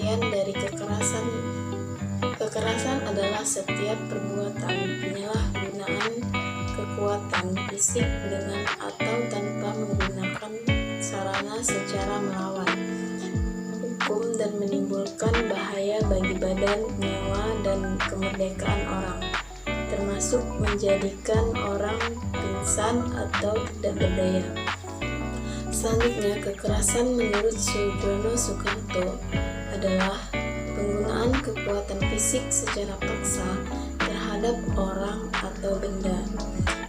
pengertian dari kekerasan. Kekerasan adalah setiap perbuatan penyalahgunaan kekuatan fisik dengan atau tanpa menggunakan sarana secara melawan hukum dan menimbulkan bahaya bagi badan, nyawa, dan kemerdekaan orang, termasuk menjadikan orang pingsan atau tidak berdaya. Selanjutnya, kekerasan menurut Sujono Sukarto adalah penggunaan kekuatan fisik secara paksa terhadap orang atau benda.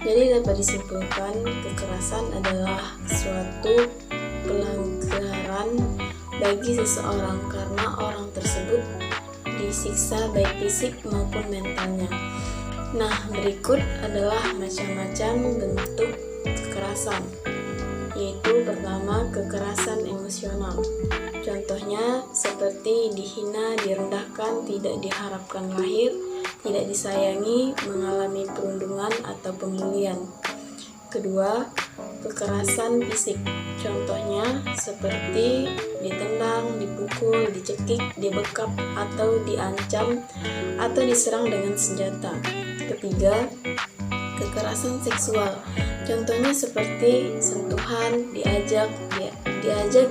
Jadi dapat disimpulkan, kekerasan adalah suatu pelanggaran bagi seseorang karena orang tersebut disiksa baik fisik maupun mentalnya. Nah, berikut adalah macam-macam bentuk kekerasan, yaitu pertama, kekerasan emosional. Contohnya seperti dihina, direndahkan, tidak diharapkan lahir, tidak disayangi, mengalami perundungan atau pembulian. Kedua, kekerasan fisik. Contohnya seperti ditendang, dipukul, dicekik, dibekap, atau diancam atau diserang dengan senjata. Ketiga, kekerasan seksual. Contohnya seperti sentuhan, diajak,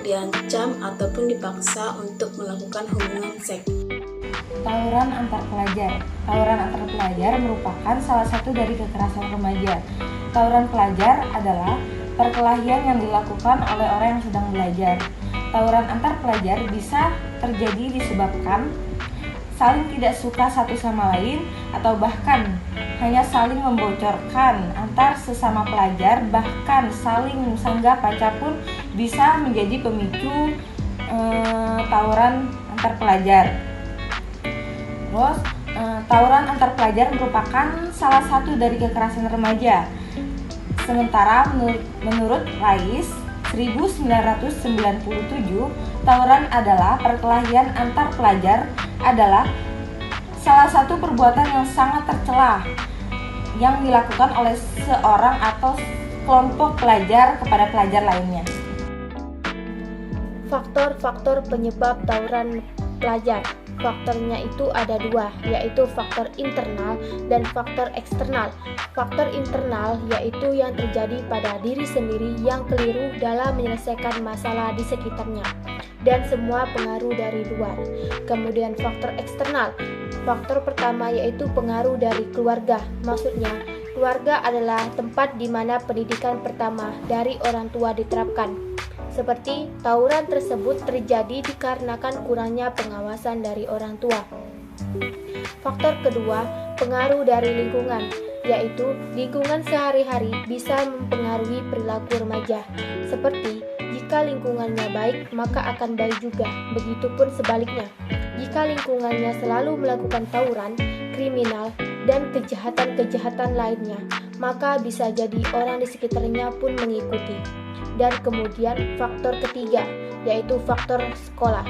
diancam, ataupun dipaksa untuk melakukan hubungan seks. Tawuran antar pelajar. Tawuran antar pelajar merupakan salah satu dari kekerasan remaja. Tawuran pelajar adalah perkelahian yang dilakukan oleh orang yang sedang belajar. Tawuran antar pelajar bisa terjadi disebabkan saling tidak suka satu sama lain atau bahkan hanya saling membocorkan antar sesama pelajar, bahkan saling sanggah paca pun bisa menjadi pemicu tawuran antar pelajar. Terus, tawuran antar pelajar merupakan salah satu dari kekerasan remaja. Sementara menurut Rais 1997, tawuran adalah perkelahian antar pelajar adalah salah satu perbuatan yang sangat tercela yang dilakukan oleh seorang atau kelompok pelajar kepada pelajar lainnya. Faktor-faktor penyebab tawuran pelajar. Faktornya itu ada dua, yaitu faktor internal dan faktor eksternal. Faktor internal yaitu yang terjadi pada diri sendiri yang keliru dalam menyelesaikan masalah di sekitarnya dan semua pengaruh dari luar. Kemudian faktor eksternal. Faktor pertama yaitu pengaruh dari keluarga. Maksudnya, keluarga adalah tempat di mana pendidikan pertama dari orang tua diterapkan. Seperti tawuran tersebut terjadi dikarenakan kurangnya pengawasan dari orang tua. Faktor kedua, pengaruh dari lingkungan, yaitu lingkungan sehari-hari bisa mempengaruhi perilaku remaja. Seperti jika lingkungannya baik, maka akan baik juga. Begitupun sebaliknya. Jika lingkungannya selalu melakukan tawuran, kriminal, dan kejahatan-kejahatan lainnya, maka bisa jadi orang di sekitarnya pun mengikuti. Dan kemudian faktor ketiga, yaitu faktor sekolah.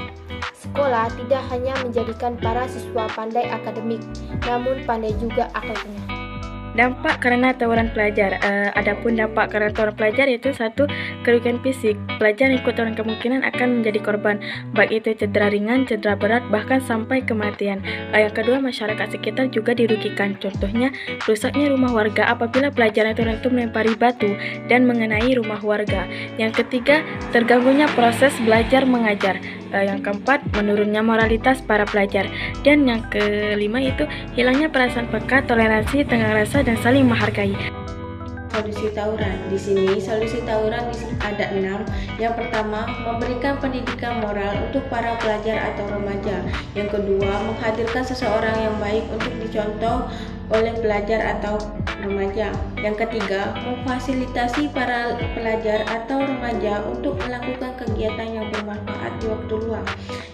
Sekolah tidak hanya menjadikan para siswa pandai akademik, namun pandai juga akalnya. Dampak karena tawuran pelajar. Adapun dampak karena tawuran pelajar yaitu satu, kerugian fisik. Pelajar yang ikut tawuran kemungkinan akan menjadi korban, baik itu cedera ringan, cedera berat, bahkan sampai kematian. Yang kedua, masyarakat sekitar juga dirugikan. Contohnya, rusaknya rumah warga apabila pelajar tawuran itu melempari batu dan mengenai rumah warga. Yang ketiga, terganggunya proses belajar mengajar. Yang keempat, menurunnya moralitas para pelajar. Dan yang kelima itu hilangnya perasaan peka, toleransi, tenggang rasa, dan saling menghargai. Solusi tawuran. Di sini solusi tawuran ada 6. Yang pertama, memberikan pendidikan moral untuk para pelajar atau remaja. Yang kedua, menghadirkan seseorang yang baik untuk dicontoh oleh pelajar atau remaja. Yang ketiga, memfasilitasi para pelajar atau remaja untuk melakukan kegiatan yang bermanfaat di waktu luang.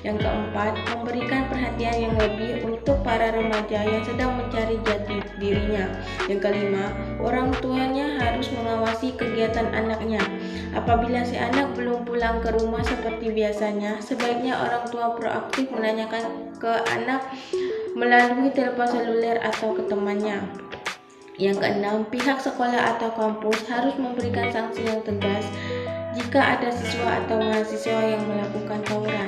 Yang keempat, memberikan perhatian yang lebih untuk para remaja yang sedang mencari jati dirinya. Yang kelima, orang tuanya harus mengawasi kegiatan anaknya. Apabila si anak belum pulang ke rumah seperti biasanya, sebaiknya orang tua proaktif menanyakan ke anak melalui telepon seluler atau ke temannya. Yang keenam, pihak sekolah atau kampus harus memberikan sanksi yang tegas jika ada siswa atau mahasiswa yang melakukan tawuran.